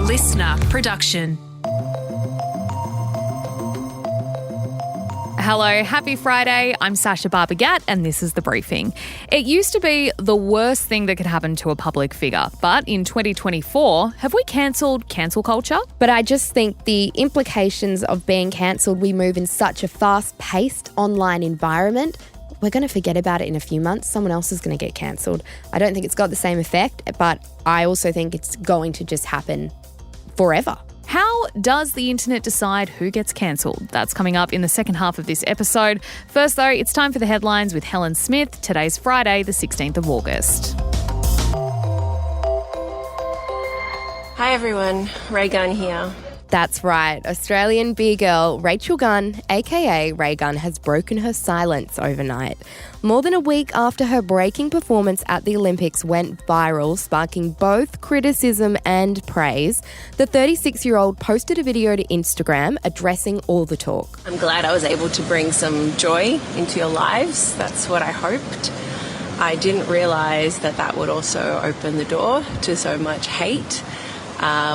listener production. Hello, happy Friday. I'm Sacha Barbour Gatt and this is The Briefing. It used to be the worst thing that could happen to a public figure, but in 2024, have we cancelled cancel culture? But I just think the implications of being cancelled, we move in such a fast-paced online environment, we're going to forget about it in a few months. Someone else is going to get cancelled. I don't think it's got the same effect, but I also think it's going to just happen forever. How does the internet decide who gets cancelled? That's coming up in the second half of this episode. First, though, it's time for the headlines with Helen Smith. Today's Friday, the 16th of August. Hi everyone, Raygun here. That's right. Australian beer girl Rachel Gunn, aka Raygun, has broken her silence overnight. More than a week after her breaking performance at the Olympics went viral, sparking both criticism and praise, the 36-year-old posted a video to Instagram addressing all the talk. I'm glad I was able to bring some joy into your lives. That's what I hoped. I didn't realise that would also open the door to so much hate,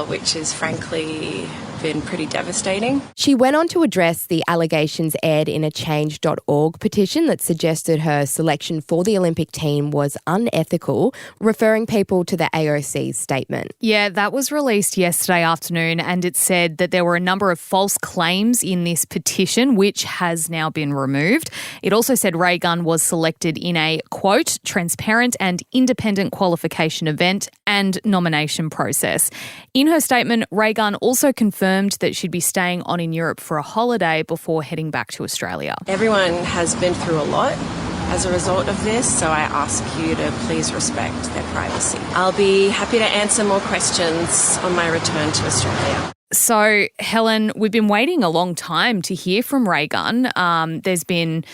which is frankly been pretty devastating. She went on to address the allegations aired in a change.org petition that suggested her selection for the Olympic team was unethical, referring people to the AOC's statement. Yeah, that was released yesterday afternoon and it said that there were a number of false claims in this petition, which has now been removed. It also said Raygun was selected in a, quote, transparent and independent qualification event and nomination process. In her statement, Raygun also confirmed that she'd be staying on in Europe for a holiday before heading back to Australia. Everyone has been through a lot as a result of this, so I ask you to please respect their privacy. I'll be happy to answer more questions on my return to Australia. So, Helen, we've been waiting a long time to hear from Raygun. There's been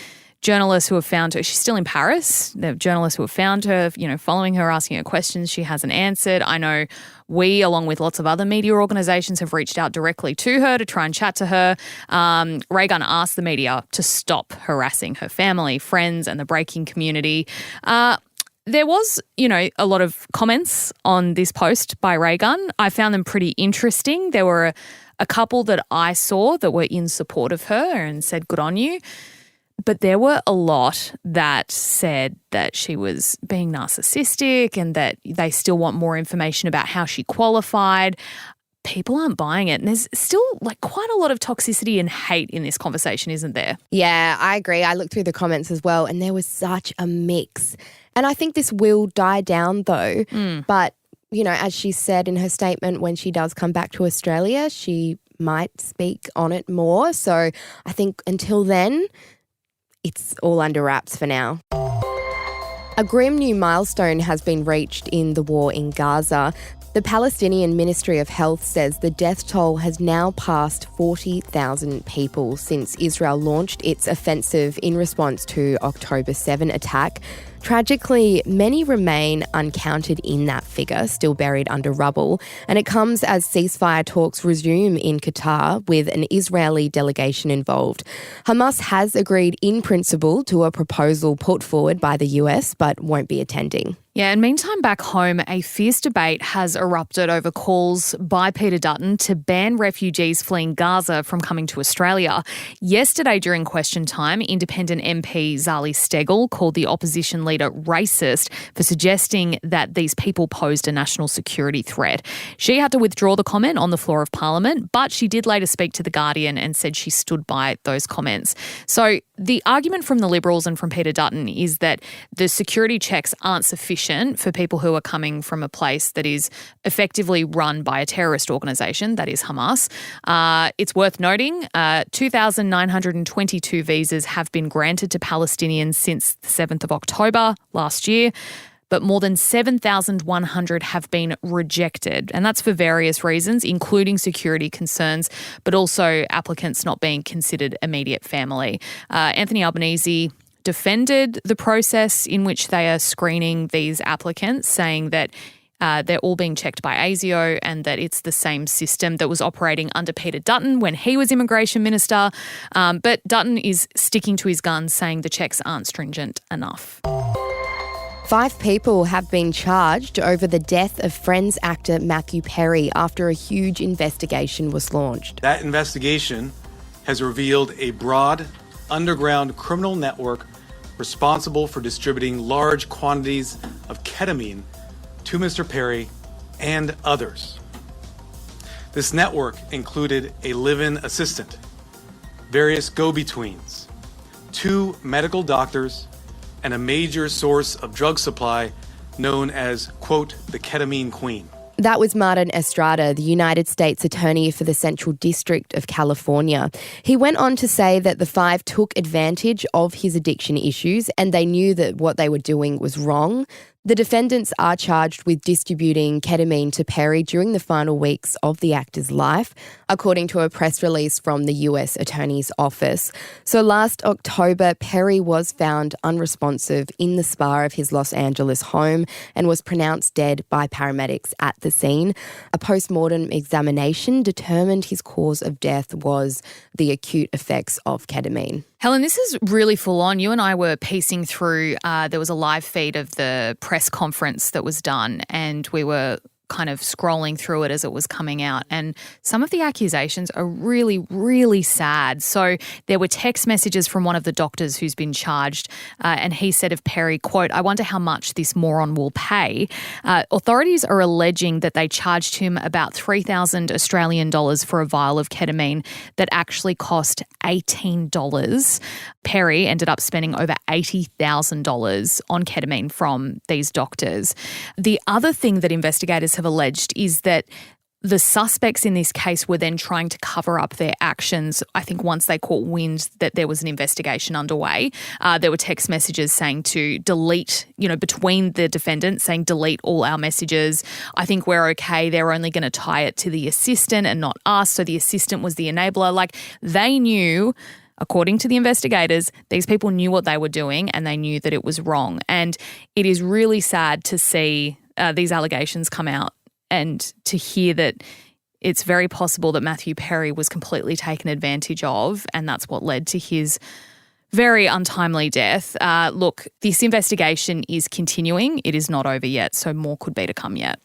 journalists who have found her. She's still in Paris. There are journalists who have found her, following her, asking her questions she hasn't answered. I know we, along with lots of other media organisations, have reached out directly to her to try and chat to her. Raygun asked the media to stop harassing her family, friends and the breaking community. There was, a lot of comments on this post by Raygun. I found them pretty interesting. There were a couple that I saw that were in support of her and said, good on you. But there were a lot that said that she was being narcissistic and that they still want more information about how she qualified. People aren't buying it. And there's still quite a lot of toxicity and hate in this conversation, isn't there? Yeah, I agree. I looked through the comments as well and there was such a mix. And I think this will die down though. But, as she said in her statement, when she does come back to Australia, she might speak on it more. So I think until then, it's all under wraps for now. A grim new milestone has been reached in the war in Gaza. The Palestinian Ministry of Health says the death toll has now passed 40,000 people since Israel launched its offensive in response to October 7 attack. Tragically, many remain uncounted in that figure, still buried under rubble, and it comes as ceasefire talks resume in Qatar with an Israeli delegation involved. Hamas has agreed in principle to a proposal put forward by the US, but won't be attending. Yeah, and meantime back home, a fierce debate has erupted over calls by Peter Dutton to ban refugees fleeing Gaza from coming to Australia. Yesterday during question time, independent MP Zali Steggall called the opposition leader racist for suggesting that these people posed a national security threat. She had to withdraw the comment on the floor of Parliament, but she did later speak to The Guardian and said she stood by those comments. So the argument from the Liberals and from Peter Dutton is that the security checks aren't sufficient for people who are coming from a place that is effectively run by a terrorist organisation, that is Hamas. It's worth noting 2,922 visas have been granted to Palestinians since the 7th of October last year, but more than 7,100 have been rejected. And that's for various reasons, including security concerns, but also applicants not being considered immediate family. Anthony Albanese defended the process in which they are screening these applicants, saying that they're all being checked by ASIO and that it's the same system that was operating under Peter Dutton when he was Immigration Minister. But Dutton is sticking to his guns, saying the checks aren't stringent enough. 5 people have been charged over the death of Friends actor Matthew Perry after a huge investigation was launched. That investigation has revealed a broad, underground criminal network responsible for distributing large quantities of ketamine to Mr. Perry and others. This network included a live-in assistant, various go-betweens, 2 medical doctors, and a major source of drug supply known as, quote, the ketamine queen. That was Martin Estrada, the United States Attorney for the Central District of California. He went on to say that the 5 took advantage of his addiction issues and they knew that what they were doing was wrong. The defendants are charged with distributing ketamine to Perry during the final weeks of the actor's life, according to a press release from the US Attorney's Office. So last October, Perry was found unresponsive in the spa of his Los Angeles home and was pronounced dead by paramedics at the scene. A post-mortem examination determined his cause of death was the acute effects of ketamine. Helen, this is really full on. You and I were piecing through, there was a live feed of the press conference that was done and we were kind of scrolling through it as it was coming out. And some of the accusations are really, really sad. So there were text messages from one of the doctors who's been charged and he said of Perry, quote, "I wonder how much this moron will pay." Authorities are alleging that they charged him about 3,000 Australian dollars for a vial of ketamine that actually cost $18. Perry ended up spending over $80,000 on ketamine from these doctors. The other thing that investigators have alleged is that the suspects in this case were then trying to cover up their actions. I think once they caught wind that there was an investigation underway, there were text messages saying to delete, between the defendants saying delete all our messages. I think we're okay. They're only going to tie it to the assistant and not us. So the assistant was the enabler. Like they knew, according to the investigators, these people knew what they were doing and they knew that it was wrong. And it is really sad to see these allegations come out and to hear that it's very possible that Matthew Perry was completely taken advantage of and that's what led to his very untimely death. Look, this investigation is continuing. It is not over yet, so more could be to come yet.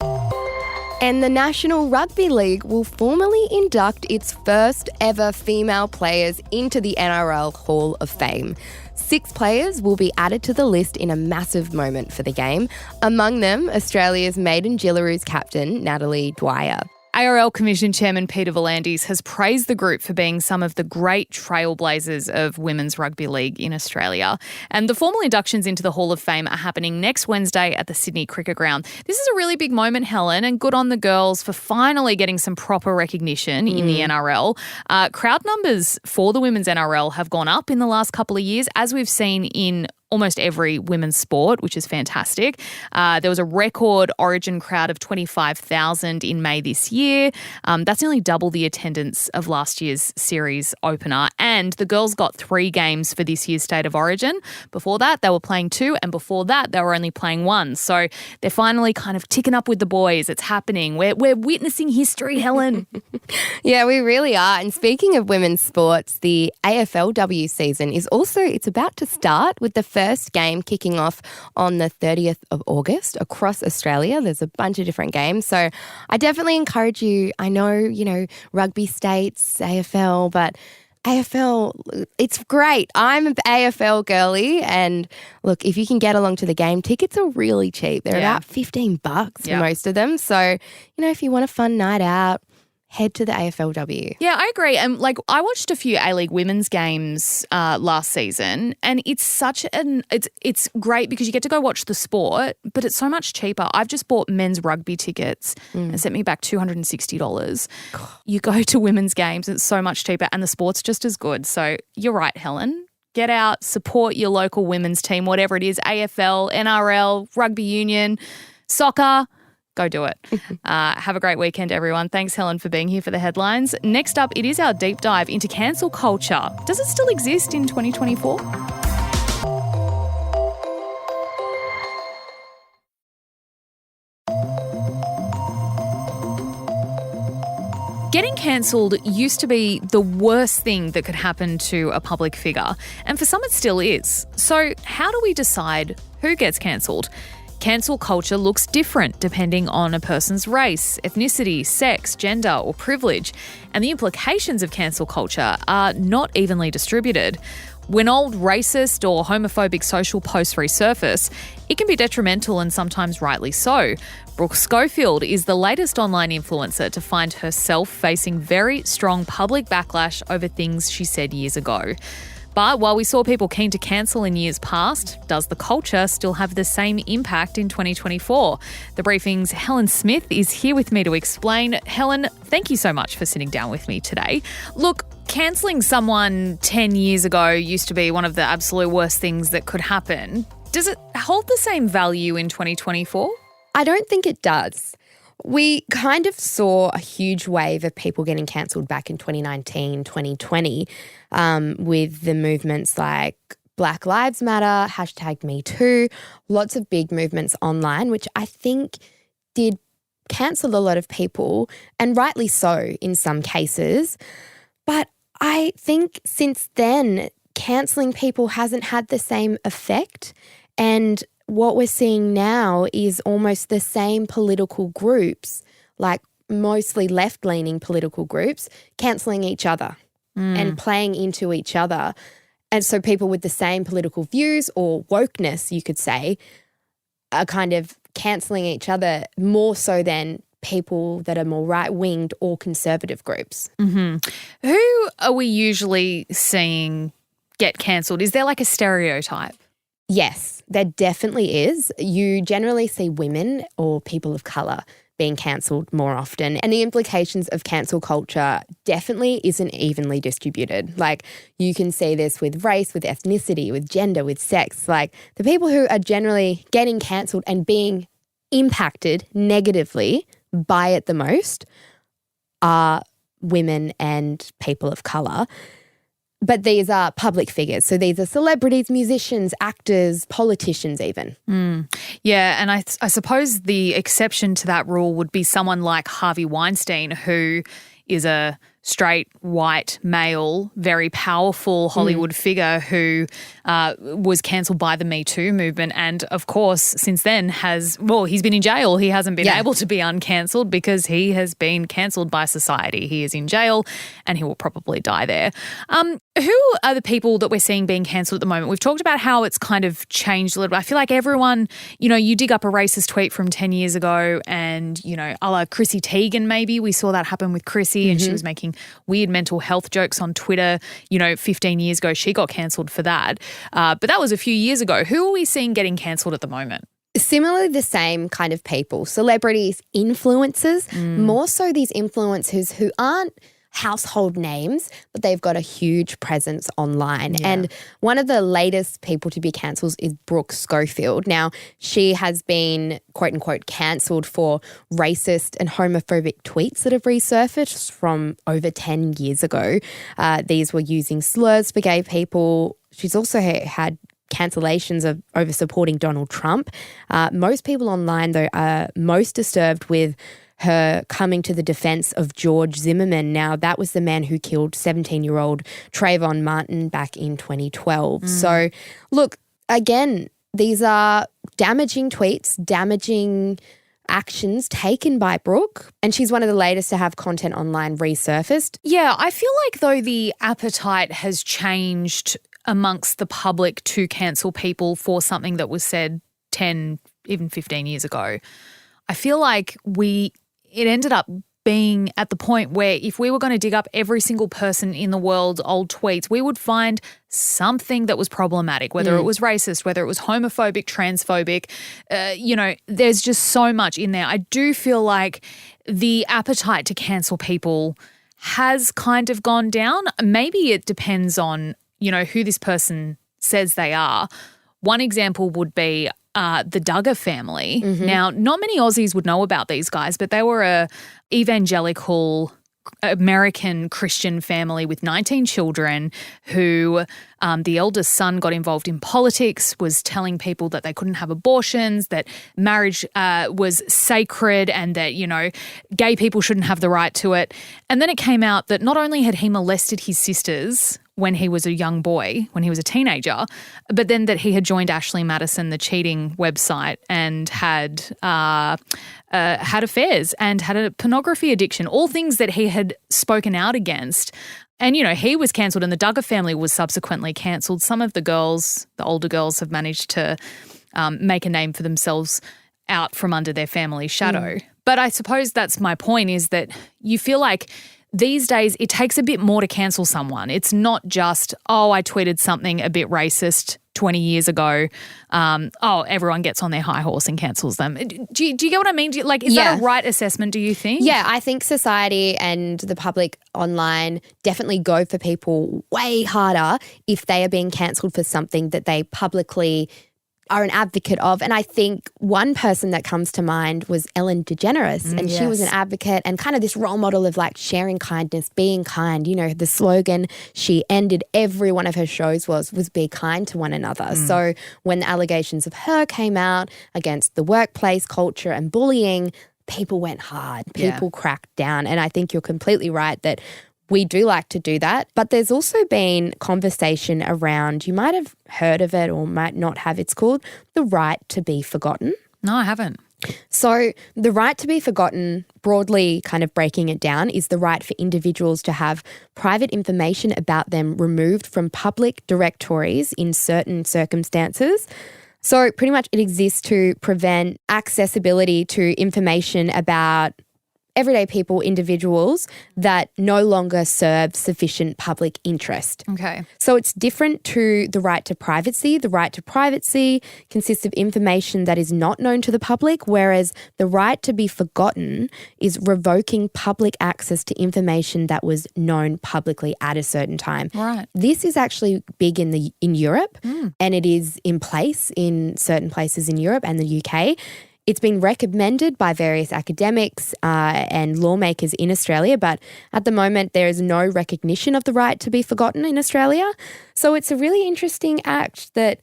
And the National Rugby League will formally induct its first ever female players into the NRL Hall of Fame. 6 players will be added to the list in a massive moment for the game. Among them, Australia's maiden Gillaroos captain, Natalie Dwyer. ARL Commission Chairman Peter V'landys has praised the group for being some of the great trailblazers of women's rugby league in Australia. And the formal inductions into the Hall of Fame are happening next Wednesday at the Sydney Cricket Ground. This is a really big moment, Helen, and good on the girls for finally getting some proper recognition in the NRL. Crowd numbers for the women's NRL have gone up in the last couple of years, as we've seen in almost every women's sport, which is fantastic. There was a record Origin crowd of 25,000 in May this year. That's nearly double the attendance of last year's series opener. And the girls got 3 games for this year's State of Origin. Before that, they were playing 2, and before that, they were only playing 1. So they're finally kind of ticking up with the boys. It's happening. We're witnessing history, Helen. Yeah, we really are. And speaking of women's sports, the AFLW season is also, it's about to start with the first game kicking off on the 30th of August across Australia. There's a bunch of different games. So I definitely encourage you. I know, rugby states, AFL, but AFL, it's great. I'm an AFL girly. And look, if you can get along to the game, tickets are really cheap. They're about $15 for most of them. So, if you want a fun night out, head to the AFLW. Yeah, I agree. And I watched a few A-League women's games last season, and it's it's great because you get to go watch the sport, but it's so much cheaper. I've just bought men's rugby tickets and sent me back $260. You go to women's games, it's so much cheaper, and the sport's just as good. So you're right, Helen. Get out, support your local women's team, whatever it is, AFL, NRL, rugby union, soccer. Go do it. Have a great weekend, everyone. Thanks, Helen, for being here for the headlines. Next up, it is our deep dive into cancel culture. Does it still exist in 2024? Getting cancelled used to be the worst thing that could happen to a public figure, and for some it still is. So how do we decide who gets cancelled? Cancel culture looks different depending on a person's race, ethnicity, sex, gender or privilege, and the implications of cancel culture are not evenly distributed. When old racist or homophobic social posts resurface, it can be detrimental and sometimes rightly so. Brooke Schofield is the latest online influencer to find herself facing very strong public backlash over things she said years ago. But while we saw people keen to cancel in years past, does the culture still have the same impact in 2024? The Briefing's Helen Smith is here with me to explain. Helen, thank you so much for sitting down with me today. Look, cancelling someone 10 years ago used to be one of the absolute worst things that could happen. Does it hold the same value in 2024? I don't think it does. We kind of saw a huge wave of people getting cancelled back in 2019, 2020 with the movements like Black Lives Matter, #MeToo, lots of big movements online, which I think did cancel a lot of people, and rightly so in some cases. But I think since then, cancelling people hasn't had the same effect, and what we're seeing now is almost the same political groups, like mostly left-leaning political groups, cancelling each other and playing into each other. And so people with the same political views or wokeness, you could say, are kind of cancelling each other more so than people that are more right-winged or conservative groups. Mm-hmm. Who are we usually seeing get cancelled? Is there like a stereotype? Yes, there definitely is. You generally see women or people of colour being cancelled more often, and the implications of cancel culture definitely isn't evenly distributed. Like, you can see this with race, with ethnicity, with gender, with sex. Like, the people who are generally getting cancelled and being impacted negatively by it the most are women and people of colour. But these are public figures. So these are celebrities, musicians, actors, politicians even. Yeah, and I suppose the exception to that rule would be someone like Harvey Weinstein, who is a straight, white, male, very powerful Hollywood figure who was cancelled by the Me Too movement, and of course since then he's been in jail. He hasn't been able to be uncancelled because he has been cancelled by society. He is in jail and he will probably die there. Who are the people that we're seeing being cancelled at the moment? We've talked about how it's kind of changed a little bit. I feel like everyone, you dig up a racist tweet from 10 years ago and, a la Chrissy Teigen maybe. We saw that happen with Chrissy and she was making weird mental health jokes on Twitter. 15 years ago she got cancelled for that. But that was a few years ago. Who are we seeing getting cancelled at the moment? Similarly, the same kind of people, celebrities, influencers, more so these influencers who aren't household names, but they've got a huge presence online. Yeah. And one of the latest people to be cancelled is Brooke Schofield. Now, she has been, quote unquote, cancelled for racist and homophobic tweets that have resurfaced from over 10 years ago. These were using slurs for gay people. She's also had cancellations over supporting Donald Trump. Most people online, though, are most disturbed with her coming to the defense of George Zimmerman. Now, that was the man who killed 17-year-old Trayvon Martin back in 2012. So, look, again, these are damaging tweets, damaging actions taken by Brooke, and she's one of the latest to have content online resurfaced. Yeah, I feel like, though, the appetite has changed amongst the public to cancel people for something that was said 10, even 15 years ago. I feel like it ended up being at the point where if we were going to dig up every single person in the world's old tweets, we would find something that was problematic, whether it was racist, whether it was homophobic, transphobic. There's just so much in there. I do feel like the appetite to cancel people has kind of gone down. Maybe it depends on, who this person says they are. One example would be the Duggar family. Now, not many Aussies would know about these guys, but they were a evangelical American Christian family with 19 children who the eldest son got involved in politics, was telling people that they couldn't have abortions, that marriage was sacred and that, gay people shouldn't have the right to it. And then it came out that not only had he molested his sisters when he was a young boy, when he was a teenager, but then that he had joined Ashley Madison, the cheating website, and had affairs and had a pornography addiction, all things that he had spoken out against. And, he was cancelled and the Duggar family was subsequently cancelled. Some of the girls, the older girls, have managed to make a name for themselves out from under their family shadow. But I suppose that's my point, is that you feel like these days it takes a bit more to cancel someone. It's not just, I tweeted something a bit racist 20 years ago. Everyone gets on their high horse and cancels them. Do you get what I mean? Is that a right assessment, do you think? Yeah, I think society and the public online definitely go for people way harder if they are being cancelled for something that they publicly are an advocate of. And I think one person that comes to mind was Ellen DeGeneres, and she was an advocate and kind of this role model of like sharing kindness, being kind. The slogan she ended every one of her shows was be kind to one another. So when the allegations of her came out against the workplace culture and bullying, people went hard, people cracked down. And I think you're completely right that we do like to do that. But there's also been conversation around, you might have heard of it or might not have, it's called the right to be forgotten. No, I haven't. So the right to be forgotten, broadly kind of breaking it down, is the right for individuals to have private information about them removed from public directories in certain circumstances. So pretty much it exists to prevent accessibility to information about everyday people, individuals that no longer serve sufficient public interest. Okay. So it's different to the right to privacy. The right to privacy consists of information that is not known to the public, whereas the right to be forgotten is revoking public access to information that was known publicly at a certain time. Right. This is actually big in Europe, and it is in place in certain places in Europe and the UK. It's been recommended by various academics and lawmakers in Australia, but at the moment there is no recognition of the right to be forgotten in Australia. So it's a really interesting act that,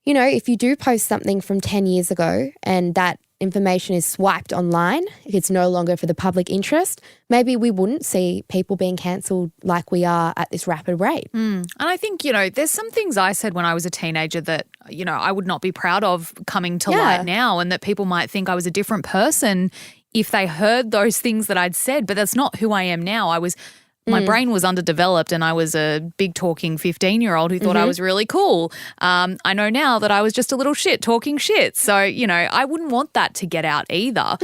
if you do post something from 10 years ago and that information is swiped online, it's no longer for the public interest, maybe we wouldn't see people being cancelled like we are at this rapid rate. And I think, there's some things I said when I was a teenager that, I would not be proud of coming to light now, and that people might think I was a different person if they heard those things that I'd said, but that's not who I am now. My brain was underdeveloped and I was a big talking 15-year-old who thought I was really cool. I know now that I was just a little shit talking shit. So, I wouldn't want that to get out either.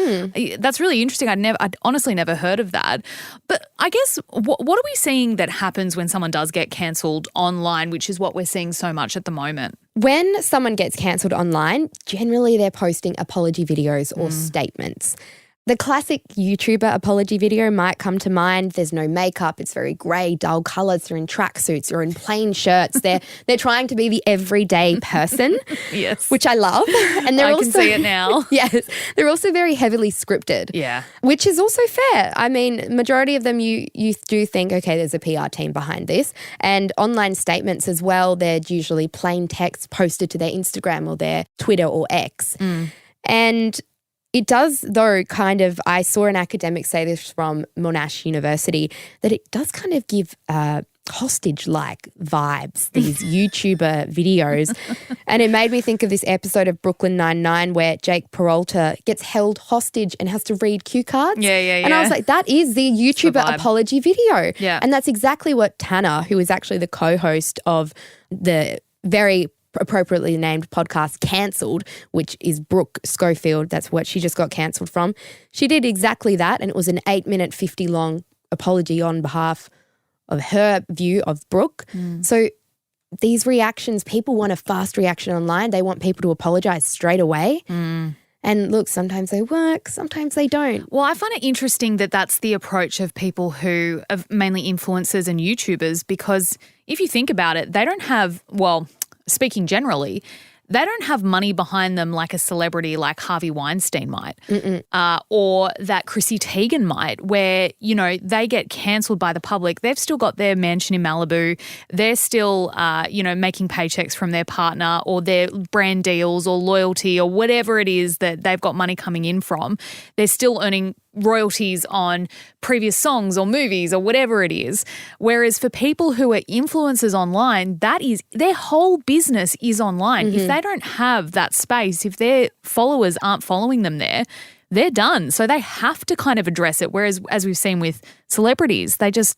That's really interesting. I'd honestly never heard of that. But I guess what are we seeing that happens when someone does get cancelled online, which is what we're seeing so much at the moment? When someone gets cancelled online, generally they're posting apology videos or statements. The classic YouTuber apology video might come to mind. There's no makeup. It's very grey, dull colours. They're in tracksuits or in plain shirts. They're trying to be the everyday person, yes, which I love. And they're I also, can see it now. Yes, they're also very heavily scripted. Yeah, which is also fair. I mean, majority of them you do think, okay, there's a PR team behind this. And online statements as well. They're usually plain text posted to their Instagram or their Twitter or X, and it does, though, I saw an academic say this from Monash University, that it does kind of give hostage-like vibes, these YouTuber videos. And it made me think of this episode of Brooklyn Nine-Nine where Jake Peralta gets held hostage and has to read cue cards. Yeah. And I was like, that is the YouTuber apology video. Yeah. And that's exactly what Tanner, who is actually the co-host of the very appropriately named podcast Cancelled, which is Brooke Schofield, that's what she just got cancelled from. She did exactly that, and it was an 8-minute, 50-long apology on behalf of her view of Brooke. So these reactions, people want a fast reaction online. They want people to apologise straight away. And look, sometimes they work, sometimes they don't. Well, I find it interesting that that's the approach of people who are mainly influencers and YouTubers, because if you think about it, they don't have, speaking generally, they don't have money behind them like a celebrity like Harvey Weinstein might, or that Chrissy Teigen might, where, they get cancelled by the public. They've still got their mansion in Malibu. They're still, making paychecks from their partner or their brand deals or loyalty or whatever it is that they've got money coming in from. They're still earning royalties on previous songs or movies or whatever it is. Whereas for people who are influencers online, that is their whole business is online. If they don't have that space, if their followers aren't following them there, they're done. So they have to kind of address it. Whereas, as we've seen with celebrities, they just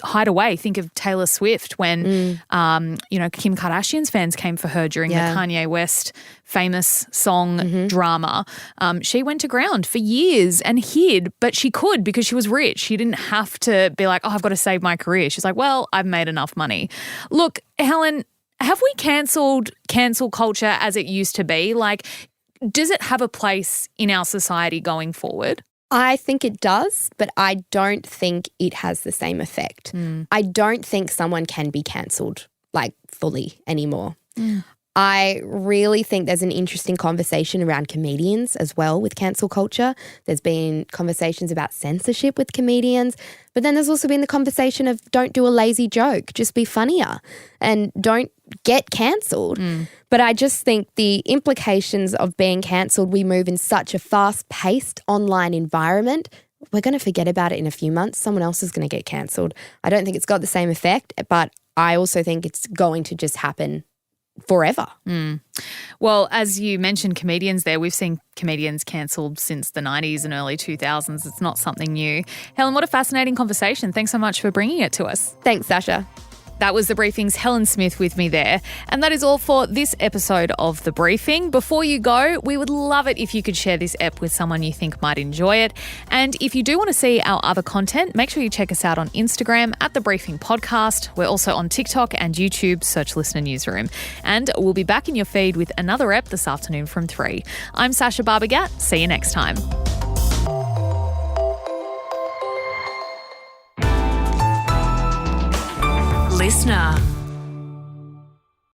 hide away. Think of Taylor Swift when, Kim Kardashian's fans came for her during the Kanye West famous song drama. She went to ground for years and hid, but she could because she was rich. She didn't have to be like, oh, I've got to save my career. She's like, well, I've made enough money. Look, Helen, have we cancel culture as it used to be? Like, does it have a place in our society going forward? I think it does, but I don't think it has the same effect. I don't think someone can be cancelled like fully anymore. I really think there's an interesting conversation around comedians as well with cancel culture. There's been conversations about censorship with comedians, but then there's also been the conversation of don't do a lazy joke, just be funnier and don't get cancelled. But I just think the implications of being cancelled, we move in such a fast-paced online environment, we're going to forget about it in a few months. Someone else is going to get cancelled. I don't think it's got the same effect, but I also think it's going to just happen forever. Well, as you mentioned comedians there, we've seen comedians cancelled since the 90s and early 2000s. It's not something new. Helen, what a fascinating conversation. Thanks so much for bringing it to us. Thanks, Sasha. That was The Briefing's Helen Smith with me there. And that is all for this episode of The Briefing. Before you go, we would love it if you could share this ep with someone you think might enjoy it. And if you do want to see our other content, make sure you check us out on Instagram at The Briefing Podcast. We're also on TikTok and YouTube. Search Listener Newsroom. And we'll be back in your feed with another ep this afternoon from 3. I'm Sacha Barbour Gatt. See you next time. Listener.